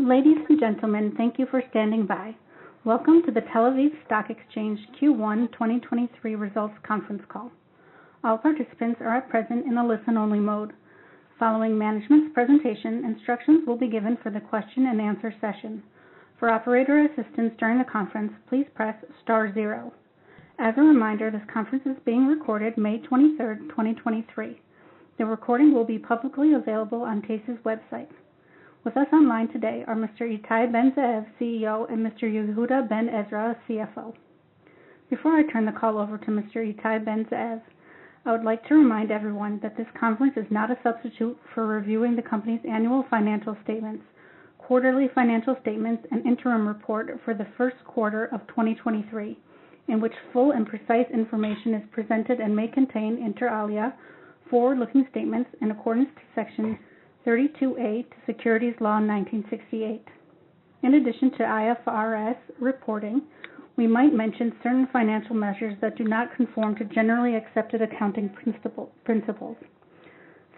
Ladies and gentlemen, thank you for standing by. Welcome to the Tel Aviv Stock Exchange Q1 2023 Results Conference Call. All participants are at present in a listen-only mode. Following management's presentation, instructions will be given for the question and answer session. For operator assistance during the conference, please press star 0. As a reminder, this conference is being recorded May 23rd, 2023. The recording will be publicly available on TASE's website. With us online today are Mr. Itai Ben-Zeev, CEO, and Mr. Yehuda Ben-Ezra, CFO. Before I turn the call over to Mr. Itai Ben-Zeev, I would like to remind everyone that this conference is not a substitute for reviewing the company's annual financial statements, quarterly financial statements, and interim report for the first quarter of 2023, in which full and precise information is presented and may contain, inter alia, forward-looking statements in accordance to Section 32A to Securities Law 1968. In addition to IFRS reporting, we might mention certain financial measures that do not conform to generally accepted accounting principles.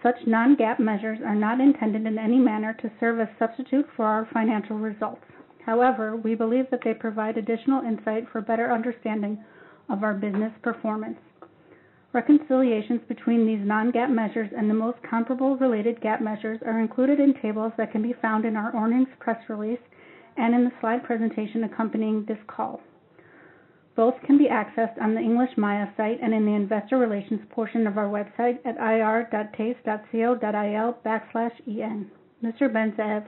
Such non-GAAP measures are not intended in any manner to serve as substitute for our financial results. However, we believe that they provide additional insight for better understanding of our business performance. Reconciliations between these non-GAAP measures and the most comparable related GAAP measures are included in tables that can be found in our earnings press release and in the slide presentation accompanying this call. Both can be accessed on the English Maya site and in the investor relations portion of our website at ir.tase.co.il/en. Mr. Ben-Zeev,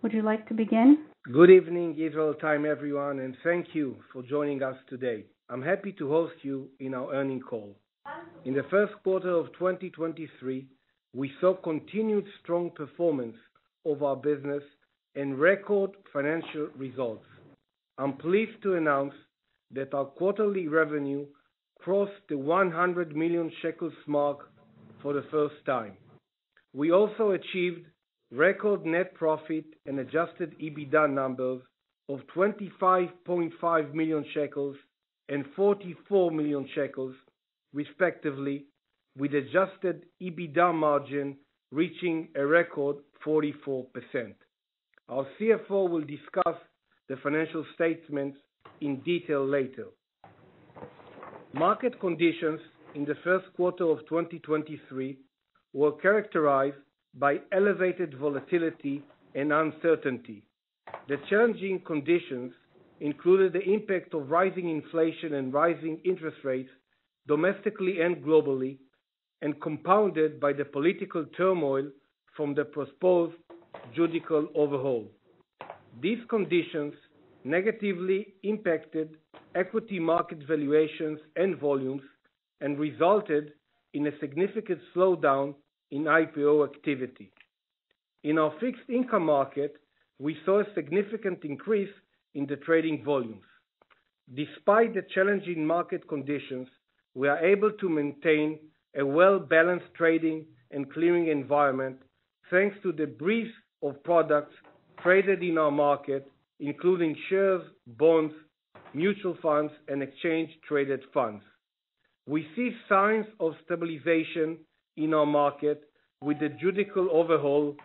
would you like to begin? Good evening, Israel time, everyone, and thank you for joining us today. I'm happy to host you in our earnings call. In the first quarter of 2023, we saw continued strong performance of our business and record financial results. I'm pleased to announce that our quarterly revenue crossed the 100 million shekels mark for the first time. We also achieved record net profit and adjusted EBITDA numbers of 25.5 million shekels and 44 million shekels, respectively, with adjusted EBITDA margin reaching a record 44%. Our CFO will discuss the financial statements in detail later. Market conditions in the first quarter of 2023 were characterized by elevated volatility and uncertainty. The challenging conditions included the impact of rising inflation and rising interest rates domestically and globally, and compounded by the political turmoil from the proposed judicial overhaul. These conditions negatively impacted equity market valuations and volumes and resulted in a significant slowdown in IPO activity. In our fixed income market, we saw a significant increase in the trading volumes. Despite the challenging market conditions, we are able to maintain a well-balanced trading and clearing environment thanks to the breadth of products traded in our market, including shares, bonds, mutual funds, and exchange-traded funds. We see signs of stabilization in our market, with the judicial overhaul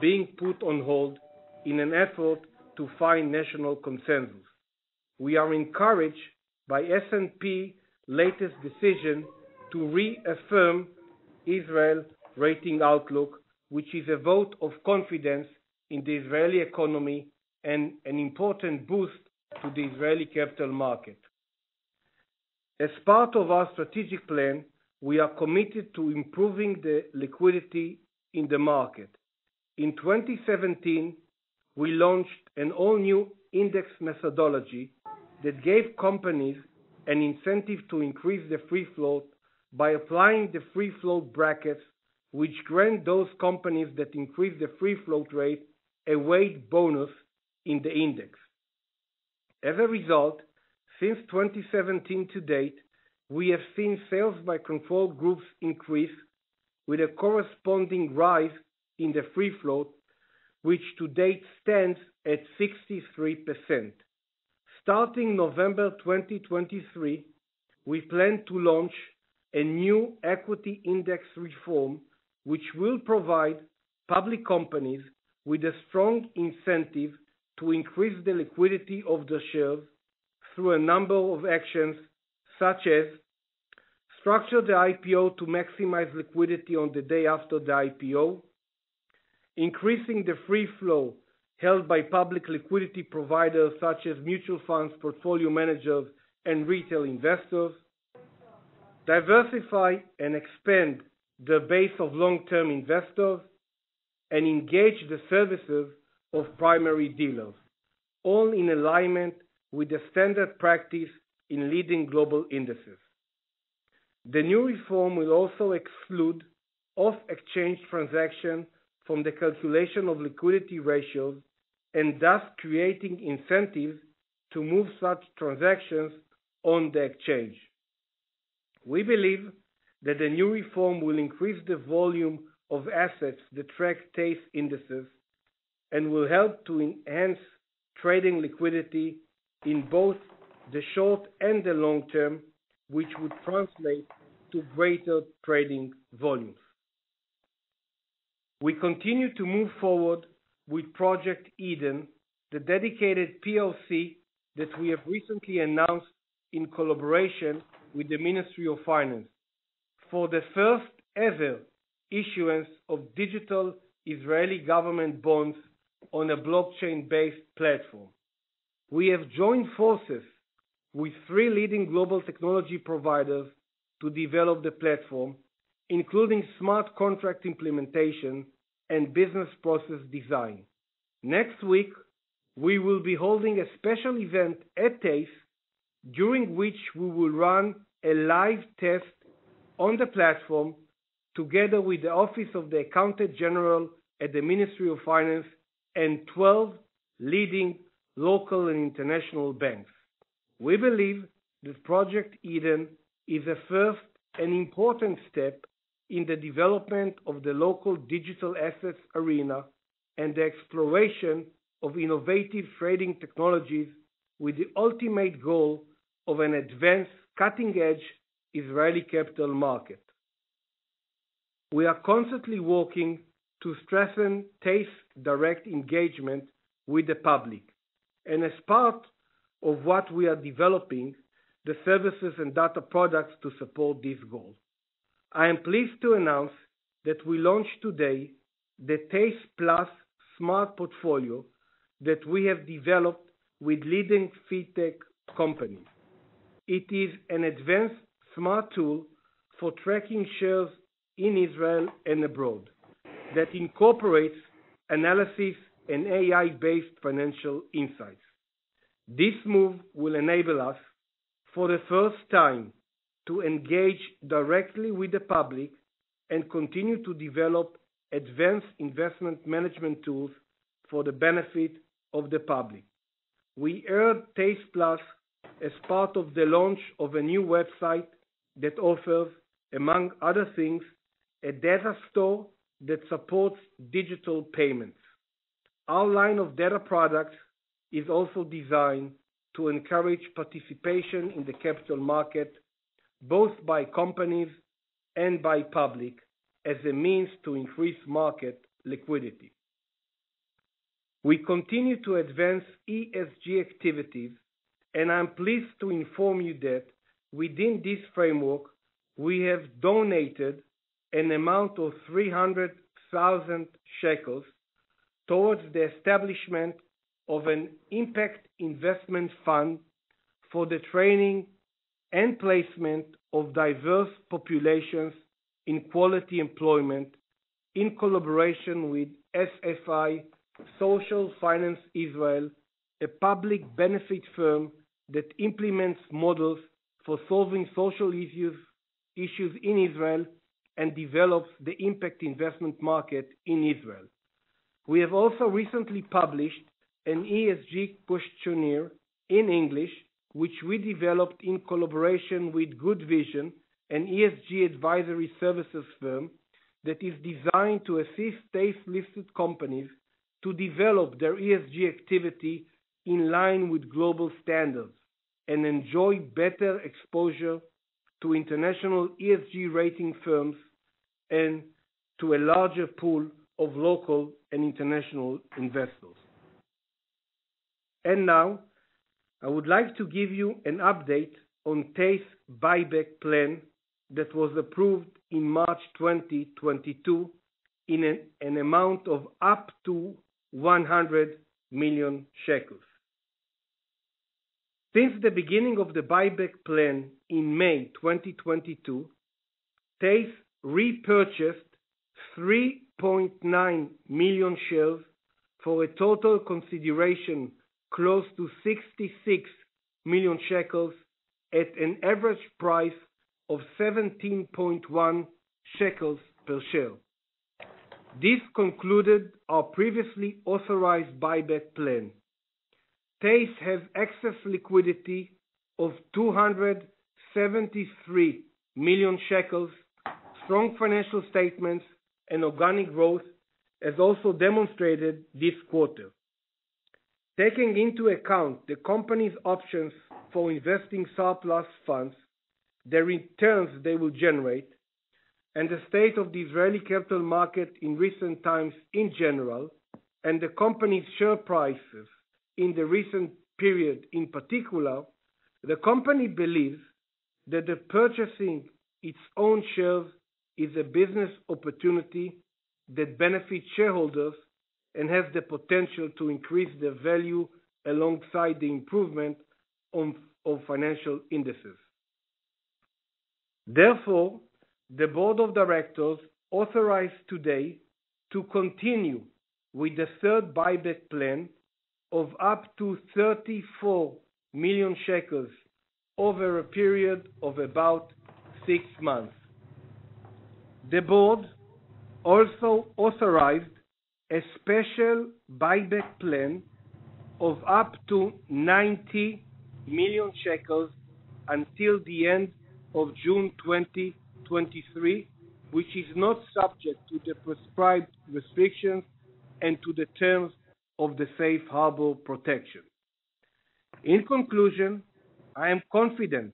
being put on hold in an effort to find national consensus. We are encouraged by S&P latest decision to reaffirm Israel rating outlook, which is a vote of confidence in the Israeli economy and an important boost to the Israeli capital market. As part of our strategic plan, we are committed to improving the liquidity in the market. In 2017, we launched an all-new index methodology that gave companies an incentive to increase the free float by applying the free float brackets, which grant those companies that increase the free float rate a weight bonus in the index. As a result, since 2017 to date, we have seen sales by control groups increase with a corresponding rise in the free float, which to date stands at 63%. Starting November 2023, we plan to launch a new equity index reform, which will provide public companies with a strong incentive to increase the liquidity of the shares through a number of actions, such as structure the IPO to maximize liquidity on the day after the IPO, increasing the free flow held by public liquidity providers such as mutual funds, portfolio managers, and retail investors, diversify and expand the base of long-term investors, and engage the services of primary dealers, all in alignment with the standard practice in leading global indices. The new reform will also exclude off-exchange transactions from the calculation of liquidity ratios and thus creating incentives to move such transactions on the exchange. We believe that the new reform will increase the volume of assets that track TASE indices and will help to enhance trading liquidity in both the short and the long term, which would translate to greater trading volumes. We continue to move forward with Project Eden, the dedicated POC that we have recently announced in collaboration with the Ministry of Finance for the first ever issuance of digital Israeli government bonds on a blockchain-based platform. We have joined forces with 3 leading global technology providers to develop the platform, including smart contract implementation and business process design. Next week, we will be holding a special event at TASE, during which we will run a live test on the platform together with the Office of the Accountant General at the Ministry of Finance and 12 leading local and international banks. We believe that Project Eden is a first and important step in the development of the local digital assets arena and the exploration of innovative trading technologies with the ultimate goal of an advanced, cutting-edge Israeli capital market. We are constantly working to strengthen TASE direct engagement with the public, and as part of what we are developing, the services and data products to support this goal. I am pleased to announce that we launched today the TASE Plus Smart Portfolio that we have developed with leading fintech companies. It is an advanced smart tool for tracking shares in Israel and abroad that incorporates analysis and AI-based financial insights. This move will enable us, for the first time, to engage directly with the public and continue to develop advanced investment management tools for the benefit of the public. We aired TASE Plus as part of the launch of a new website that offers, among other things, a data store that supports digital payments. Our line of data products is also designed to encourage participation in the capital market, both by companies and by public, as a means to increase market liquidity. We continue to advance ESG activities, and I'm pleased to inform you that within this framework, we have donated an amount of 300,000 shekels towards the establishment of an impact investment fund for the training and placement of diverse populations in quality employment in collaboration with SFI, Social Finance Israel, a public benefit firm that implements models for solving social issues in Israel and develops the impact investment market in Israel. We have also recently published an ESG questionnaire in English, which we developed in collaboration with Good Vision, an ESG advisory services firm that is designed to assist TASE-listed companies to develop their ESG activity in line with global standards and enjoy better exposure to international ESG rating firms and to a larger pool of local and international investors. And now, I would like to give you an update on TASE buyback plan that was approved in March 2022 in an amount of up to 100 million shekels. Since the beginning of the buyback plan in May 2022, TASE repurchased 3.9 million shares for a total consideration close to 66 million shekels at an average price of 17.1 shekels per share. This concluded our previously authorized buyback plan. TASE has excess liquidity of 273 million shekels, strong financial statements, and organic growth, as also demonstrated this quarter. Taking into account the company's options for investing surplus funds, the returns they will generate, and the state of the Israeli capital market in recent times in general, and the company's share prices in the recent period in particular, the company believes that the purchasing its own shares is a business opportunity that benefits shareholders and has the potential to increase their value alongside the improvement of financial indices. Therefore, the Board of Directors authorized today to continue with the third buyback plan of up to 34 million shekels over a period of about 6 months. The board also authorized a special buyback plan of up to 90 million shekels until the end of June 2023, which is not subject to the prescribed restrictions and to the terms of the safe harbor protection. In conclusion, I am confident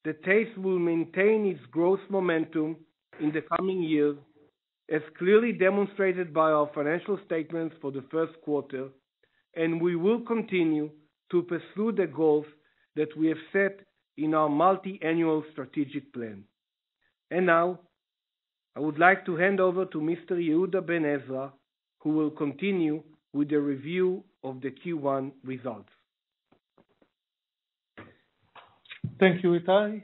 that TASE will maintain its growth momentum in the coming years, as clearly demonstrated by our financial statements for the first quarter, and we will continue to pursue the goals that we have set in our multi-annual strategic plan. And now, I would like to hand over to Mr. Yehuda Ben Ezra, who will continue with the review of the Q1 results. Thank you, Itai.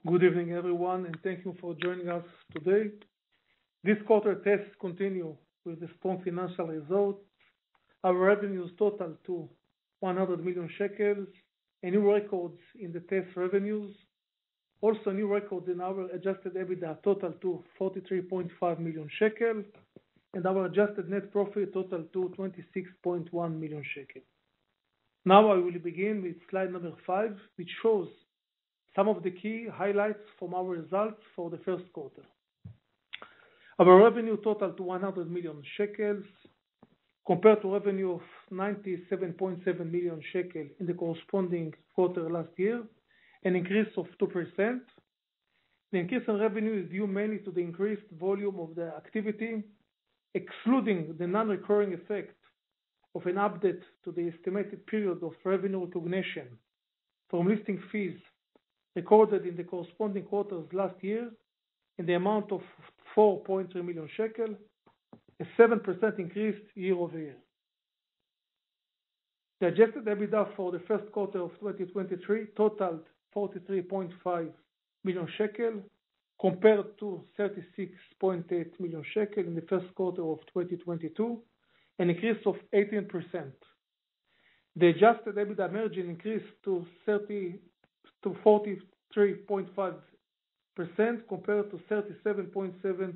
Good evening, everyone, and thank you for joining us today. This quarter, TASE continue with the strong financial results. Our revenues total to 100 million shekels, a new records in the TASE revenues. Also, new records in our adjusted EBITDA total to 43.5 million shekels, and our adjusted net profit total to 26.1 million shekels. Now I will begin with slide number 5, which shows some of the key highlights from our results for the first quarter. Our revenue total to 100 million shekels, compared to revenue of 97.7 million shekels in the corresponding quarter last year, an increase of 2%. The increase in revenue is due mainly to the increased volume of the activity, excluding the non-recurring effect of an update to the estimated period of revenue recognition from listing fees recorded in the corresponding quarters last year in the amount of 4.3 million shekel, a 7% increase year over year. The adjusted EBITDA for the first quarter of 2023 totaled 43.5 million shekel, compared to 36.8 million shekel in the first quarter of 2022, an increase of 18%. The adjusted EBITDA margin increased to 43.5% compared to 37.7%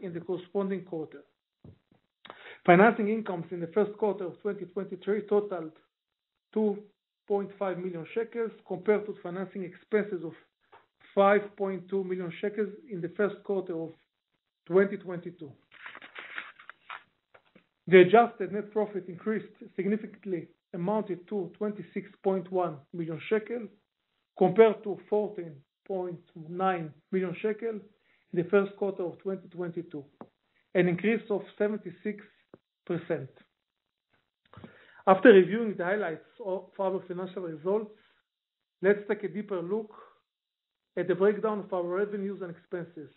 in the corresponding quarter. Financing incomes in the first quarter of 2023 totaled 2.5 million shekels compared to financing expenses of 5.2 million shekels in the first quarter of 2022. The adjusted net profit increased significantly, amounted to 26.1 million shekel compared to 14.9 million shekel in the first quarter of 2022, an increase of 76%. After reviewing the highlights of our financial results, let's take a deeper look at the breakdown of our revenues and expenses.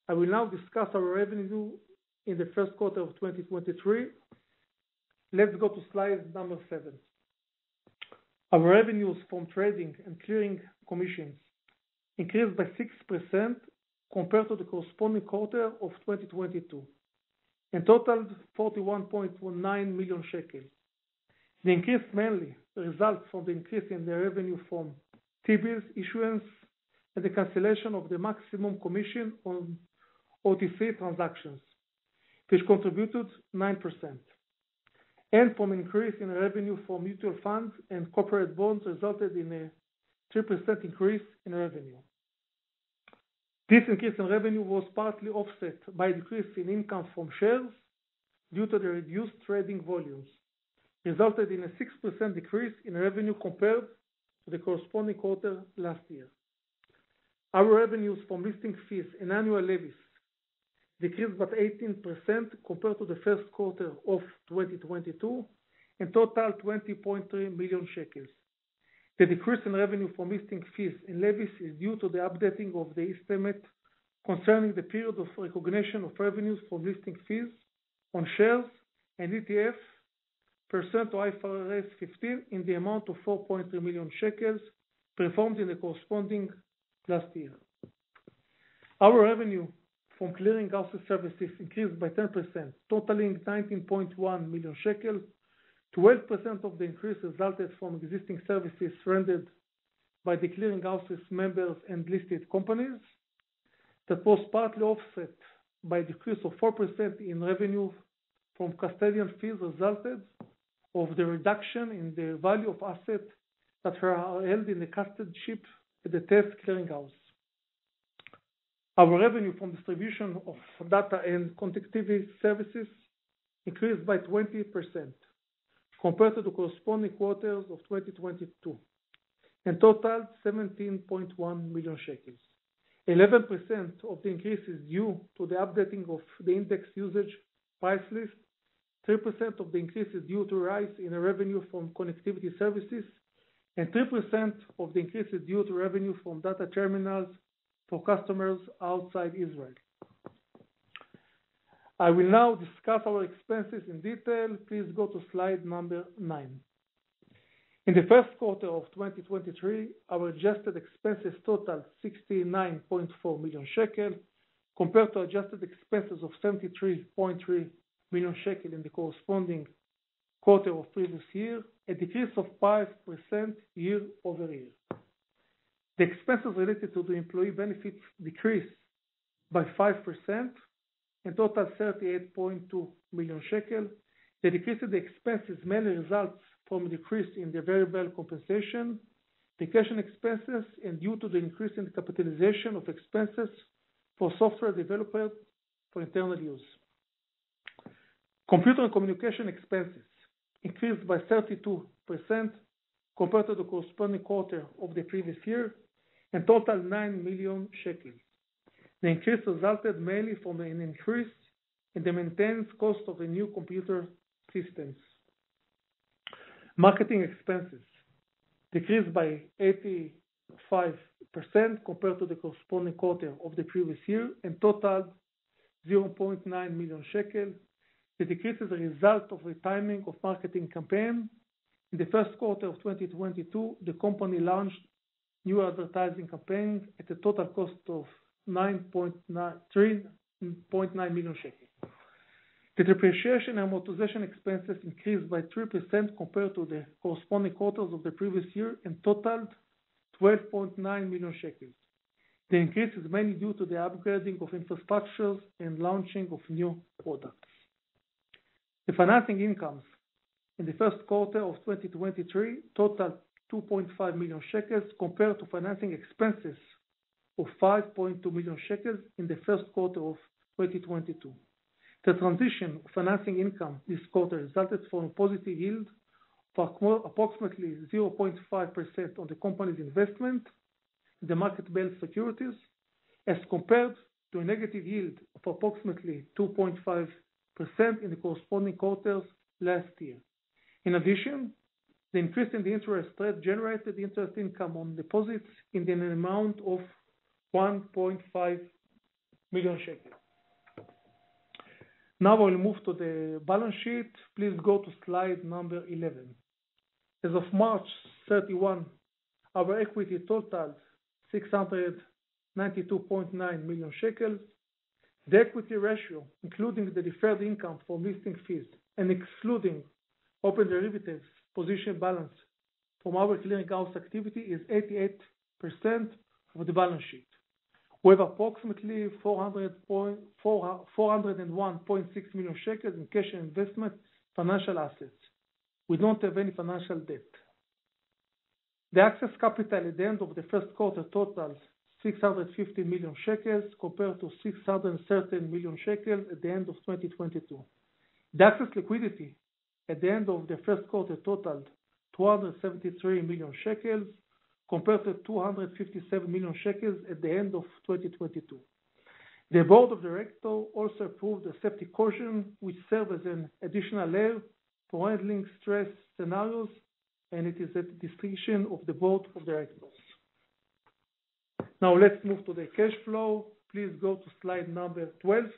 I will now discuss our revenue in the first quarter of 2023. Let's go to slide number 7. Our revenues from trading and clearing commissions increased by 6% compared to the corresponding quarter of 2022 and totaled 41.9 million shekels. The increase mainly results from the increase in the revenue from T-bills issuance and the cancellation of the maximum commission on OTC transactions, which contributed 9%, and from increase in revenue from mutual funds and corporate bonds resulted in a 3% increase in revenue. This increase in revenue was partly offset by a decrease in income from shares due to the reduced trading volumes, resulted in a 6% decrease in revenue compared to the corresponding quarter last year. Our revenues from listing fees and annual levies decreased by 18% compared to the first quarter of 2022 and totaled 20.3 million shekels. The decrease in revenue from listing fees and levies is due to the updating of the estimate concerning the period of recognition of revenues from listing fees on shares and ETF pursuant to IFRS 15 in the amount of 4.3 million shekels performed in the corresponding last year. Our revenue from clearing house services increased by 10%, totaling 19.1 million shekels. 12% of the increase resulted from existing services rendered by the clearing houses members and listed companies. That was partly offset by a decrease of 4% in revenue from custodian fees resulted of the reduction in the value of assets that are held in the custodianship at the TASE clearinghouse. Our revenue from distribution of data and connectivity services increased by 20% compared to the corresponding quarters of 2022 and totaled 17.1 million shekels. 11% of the increase is due to the updating of the index usage price list. 3% of the increase is due to rise in revenue from connectivity services, and 3% of the increase is due to revenue from data terminals for customers outside Israel. I will now discuss our expenses in detail. Please go to slide number 9. In the first quarter of 2023, our adjusted expenses totaled 69.4 million shekel compared to adjusted expenses of 73.3 million shekel in the corresponding quarter of previous year, a decrease of 5% year-over-year. The expenses related to the employee benefits decreased by 5% and total 38.2 million shekel. The decrease in the expenses mainly results from a decrease in the variable compensation, vacation expenses, and due to the increase in the capitalization of expenses for software developed for internal use. Computer and communication expenses increased by 32% compared to the corresponding quarter of the previous year and total 9 million shekels. The increase resulted mainly from an increase in the maintenance cost of the new computer systems. Marketing expenses decreased by 85% compared to the corresponding quarter of the previous year and totaled 0.9 million shekel. The decrease is a result of the timing of marketing campaign. In the first quarter of 2022, the company launched new advertising campaigns at a total cost of 3.9 million shekels. The depreciation and amortization expenses increased by 3% compared to the corresponding quarters of the previous year and totaled 12.9 million shekels. The increase is mainly due to the upgrading of infrastructures and launching of new products. The financing incomes in the first quarter of 2023 totaled 2.5 million shekels compared to financing expenses of 5.2 million shekels in the first quarter of 2022. The transition of financing income this quarter resulted from a positive yield of approximately 0.5% on the company's investment in the market-based securities, as compared to a negative yield of approximately 2.5% in the corresponding quarters last year. In addition, the increase in the interest rate generated interest income on deposits in an amount of 1.5 million shekels. Now I will move to the balance sheet. Please go to slide number 11. As of March 31, our equity totaled 692.9 million shekels. The equity ratio, including the deferred income from listing fees and excluding open derivatives position balance from our clearinghouse activity, is 88% of the balance sheet. We have approximately 401.6 million shekels in cash and investment financial assets. We don't have any financial debt. The excess capital at the end of the first quarter totals 650 million shekels compared to 613 million shekels at the end of 2022. The excess liquidity at the end of the first quarter totaled 273 million shekels compared to 257 million shekels at the end of 2022. The board of directors also approved a safety caution which serves as an additional layer for handling stress scenarios, and it is at the discretion of the board of directors. Now let's move to the cash flow. Please go to slide number 12.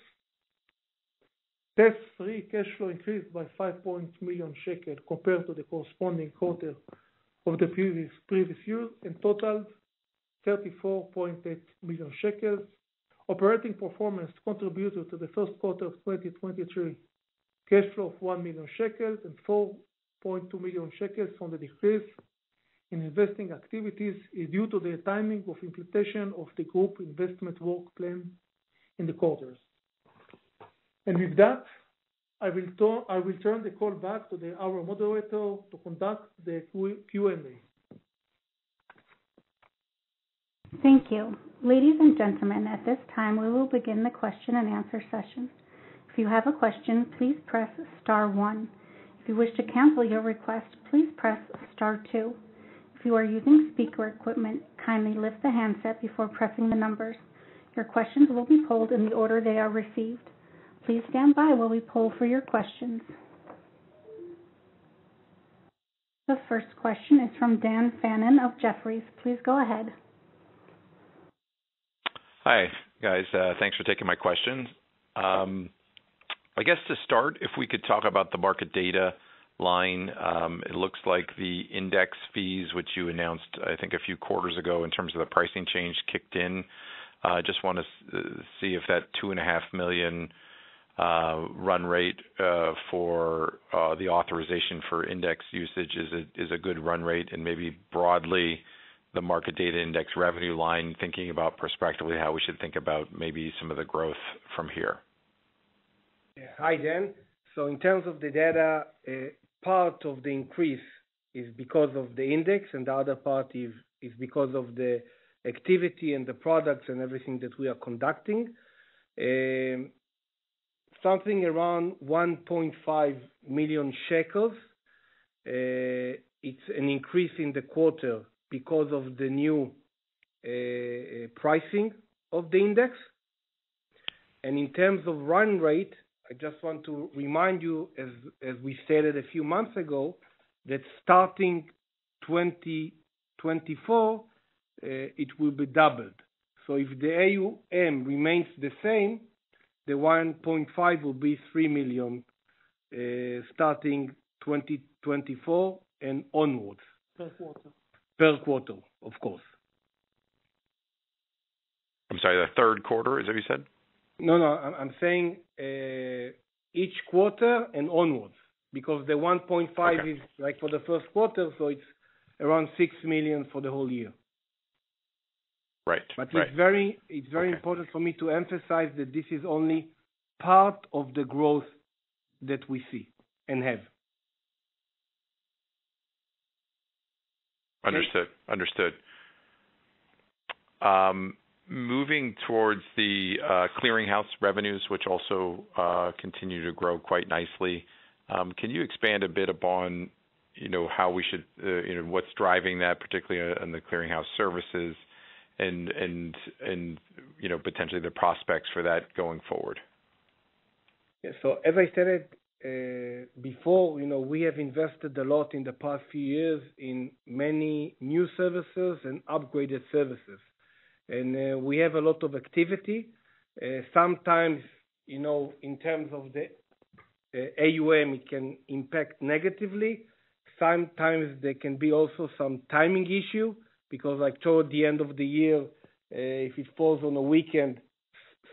TASE free cash flow increased by 5 million shekel compared to the corresponding quarter of the previous year and totaled 34.8 million shekels. Operating performance contributed to the first quarter of 2023 cash flow of 1 million shekels and 4.2 million shekels from the decrease in investing activities is due to the timing of implementation of the group investment work plan in the quarters. And with that, I will turn the call back to our moderator to conduct the Q&A. Thank you. Ladies and gentlemen, at this time we will begin the question and answer session. If you have a question, please press star 1. If you wish to cancel your request, please press star 2. If you are using speaker equipment, kindly lift the handset before pressing the numbers. Your questions will be polled in the order they are received. Please stand by while we poll for your questions. The first question is from Dan Fannon of Jefferies. Please go ahead. Hi, guys. Thanks for taking my question. I guess to start, if we could talk about the market data line. It looks like the index fees, which you announced, I think, a few quarters ago in terms of the pricing change kicked in. Just want to see if that $2.5 million run rate for the authorization for index usage is a good run rate, and maybe broadly the market data index revenue line, thinking about prospectively how we should think about maybe some of the growth from here. Yeah. Hi, Dan. So in terms of the data, part of the increase is because of the index, and the other part is because of the activity and the products and everything that we are conducting. Something around 1.5 million shekels. It's an increase in the quarter because of the new pricing of the index. And in terms of run rate, I just want to remind you, as we stated a few months ago, that starting 2024, it will be doubled. So if the AUM remains the same, the 1.5 will be 3 million starting 2024 and onwards. Per quarter. Per quarter, of course. I'm sorry, the third quarter, is that what you said? No, I'm saying each quarter and onwards, because the 1.5 okay. is like for the first quarter, so it's around 6 million for the whole year. Right. But right. it's very important for me to emphasize that this is only part of the growth that we see and have. Understood. Moving towards the clearinghouse revenues, which also continue to grow quite nicely. Can you expand a bit upon, how we should, what's driving that, particularly on the clearinghouse services, and potentially the prospects for that going forward? Yeah, so as I stated before, we have invested a lot in the past few years in many new services and upgraded services. And we have a lot of activity. Sometimes, in terms of the AUM, it can impact negatively. Sometimes there can be also some timing issue because like toward the end of the year, if it falls on a weekend,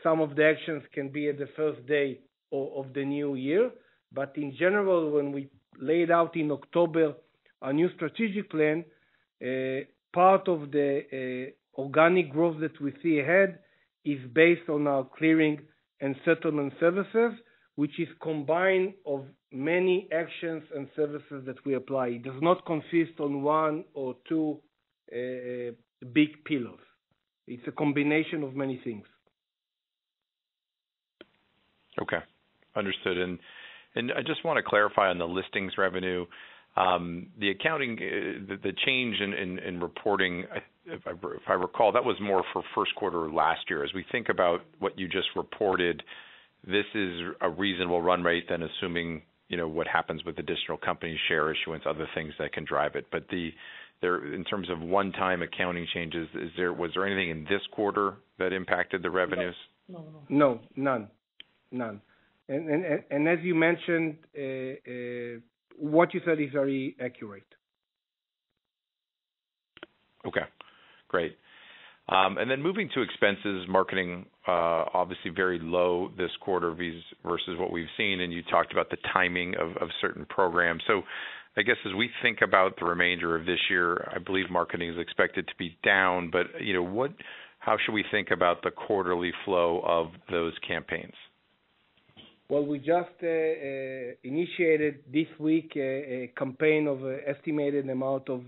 some of the actions can be at the first day of the new year. But in general, when we laid out in October our new strategic plan, part of the organic growth that we see ahead is based on our clearing and settlement services, which is combined of many actions and services that we apply. It does not consist on one or two big pillars. It's a combination of many things. Okay, understood. And I just want to clarify on the listings revenue, the accounting, the change in reporting, if I recall, that was more for first quarter last year. As we think about what you just reported, this is a reasonable run rate then assuming, what happens with additional company share issuance, other things that can drive it. But in terms of one-time accounting changes, was there anything in this quarter that impacted the revenues? No, none. And as you mentioned, what you said is very accurate. Okay, great. And then moving to expenses, marketing obviously very low this quarter versus what we've seen, and you talked about the timing of certain programs. So I guess as we think about the remainder of this year, I believe marketing is expected to be down, but how should we think about the quarterly flow of those campaigns? Well, we just initiated this week a campaign of estimated amount of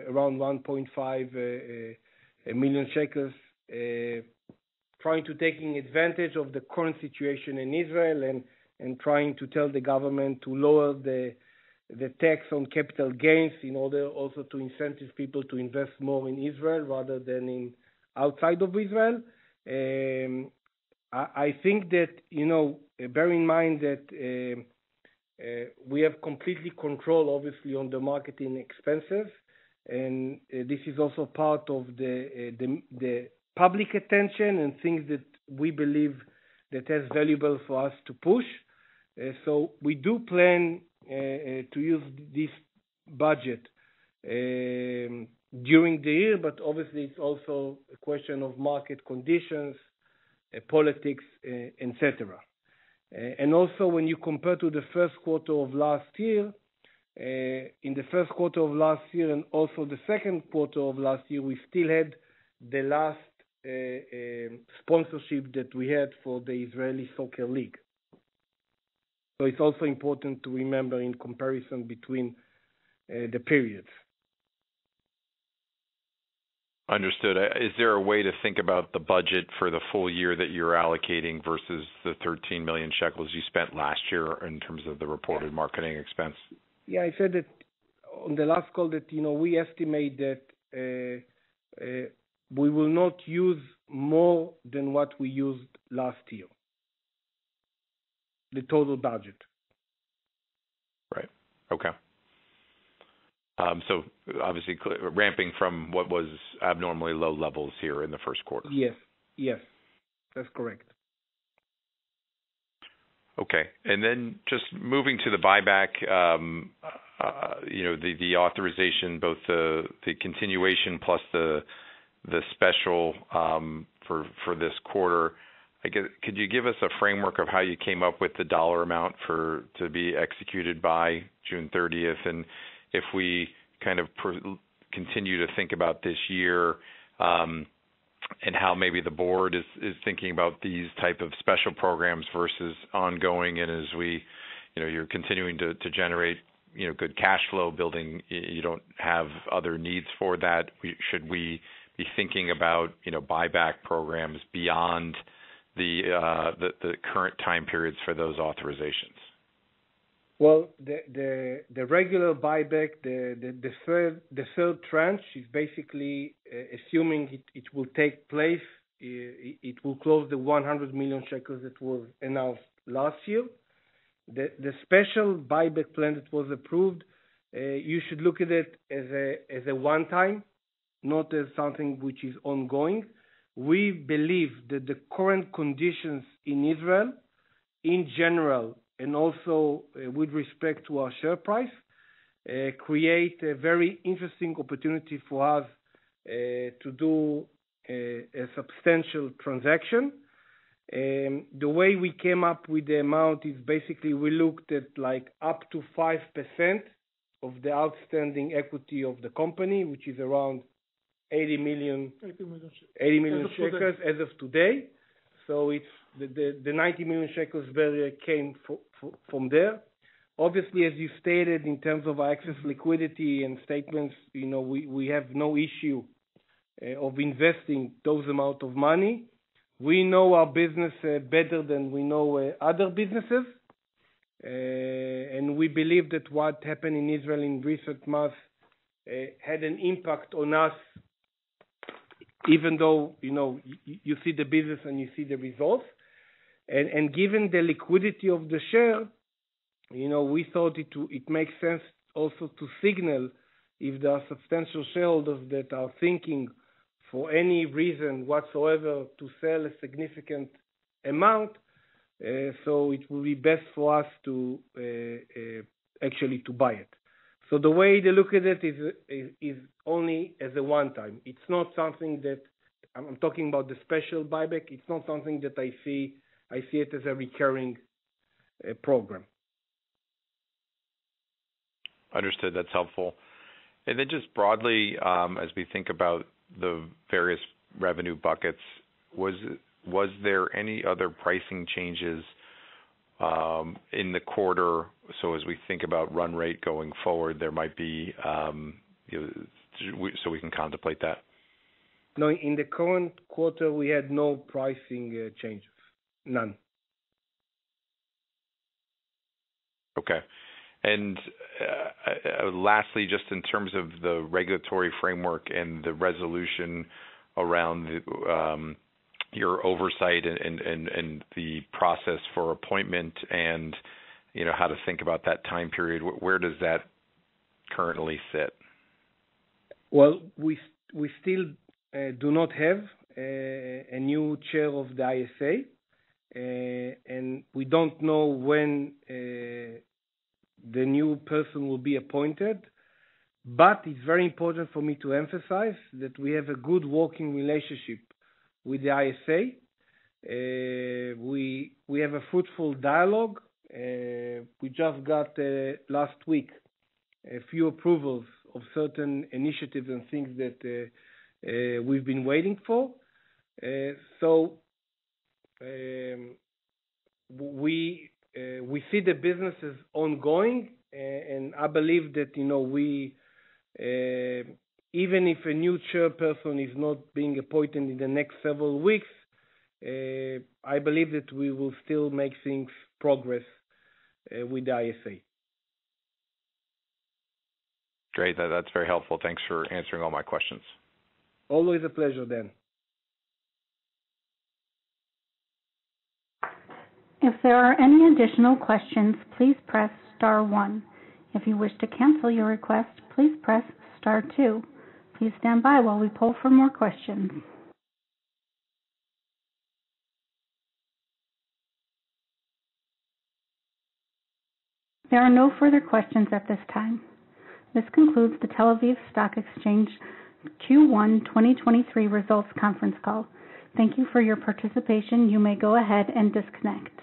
around 1.5 million shekels, trying to taking advantage of the current situation in Israel and trying to tell the government to lower the tax on capital gains in order also to incentive people to invest more in Israel rather than in outside of Israel. I think that, bear in mind that we have completely control, obviously, on the marketing expenses, and this is also part of the public attention and things that we believe that is valuable for us to push. So we do plan to use this budget during the year, but obviously it's also a question of market conditions, politics, etc. And also when you compare to the first quarter of last year, in the first quarter of last year and also the second quarter of last year, we still had the last sponsorship that we had for the Israeli Soccer League. So it's also important to remember in comparison between the periods. Understood. Is there a way to think about the budget for the full year that you're allocating versus the 13 million shekels you spent last year in terms of the reported marketing expense? Yeah, I said that on the last call that, we estimate that we will not use more than what we used last year, the total budget. Right. Okay. So obviously ramping from what was abnormally low levels here in the first quarter. Yes, that's correct. Okay, and then just moving to the buyback, the authorization, both the continuation plus the special for this quarter. Could you give us a framework of how you came up with the dollar amount to be executed by June 30th, and if we kind of continue to think about this year, and how maybe the board is thinking about these type of special programs versus ongoing, and as you're continuing to generate, good cash flow building, you don't have other needs for that. Should we be thinking about, buyback programs beyond the current time periods for those authorizations? Well, the regular buyback, the third tranche is basically assuming it will take place. It will close the 100 million shekels that was announced last year. The special buyback plan that was approved, you should look at it as a one-time, not as something which is ongoing. We believe that the current conditions in Israel, in general, and also with respect to our share price, create a very interesting opportunity for us to do a substantial transaction. The way we came up with the amount is basically we looked at like up to 5% of the outstanding equity of the company, which is around 80 million shekels as of today. So it's the 90 million shekels barrier came from there. Obviously, as you stated, in terms of our excess liquidity and statements, we have no issue of investing those amount of money. We know our business better than we know other businesses, and we believe that what happened in Israel in recent months had an impact on us, even though you see the business and you see the results. And given the liquidity of the share, we thought it makes sense also to signal if there are substantial shareholders that are thinking for any reason whatsoever to sell a significant amount, so it will be best for us to actually to buy it. So the way they look at it is only as a one-time. It's not something that I'm talking about the special buyback. It's not something that I see it as a recurring program. Understood. That's helpful. And then just broadly, as we think about the various revenue buckets, was there any other pricing changes in the quarter? So as we think about run rate going forward, there might be, so we can contemplate that. No, in the current quarter, we had no pricing changes, none. Okay. And lastly, just in terms of the regulatory framework and the resolution around your oversight and the process for appointment and how to think about that time period, where does that currently sit? Well, we still do not have a new chair of the ISA, and we don't know when the new person will be appointed, but it's very important for me to emphasize that we have a good working relationship with the ISA. We have a fruitful dialogue. We just got last week a few approvals of certain initiatives and things that we've been waiting for. So we see the business as ongoing, and I believe that we even if a new chairperson is not being appointed in the next several weeks, I believe that we will still make things progress with the ISA. Great, that's very helpful. Thanks for answering all my questions. Always a pleasure, Dan. If there are any additional questions, please press star 1. If you wish to cancel your request, please press star 2. Please stand by while we poll for more questions. There are no further questions at this time. This concludes the Tel Aviv Stock Exchange Q1 2023 results conference call. Thank you for your participation. You may go ahead and disconnect.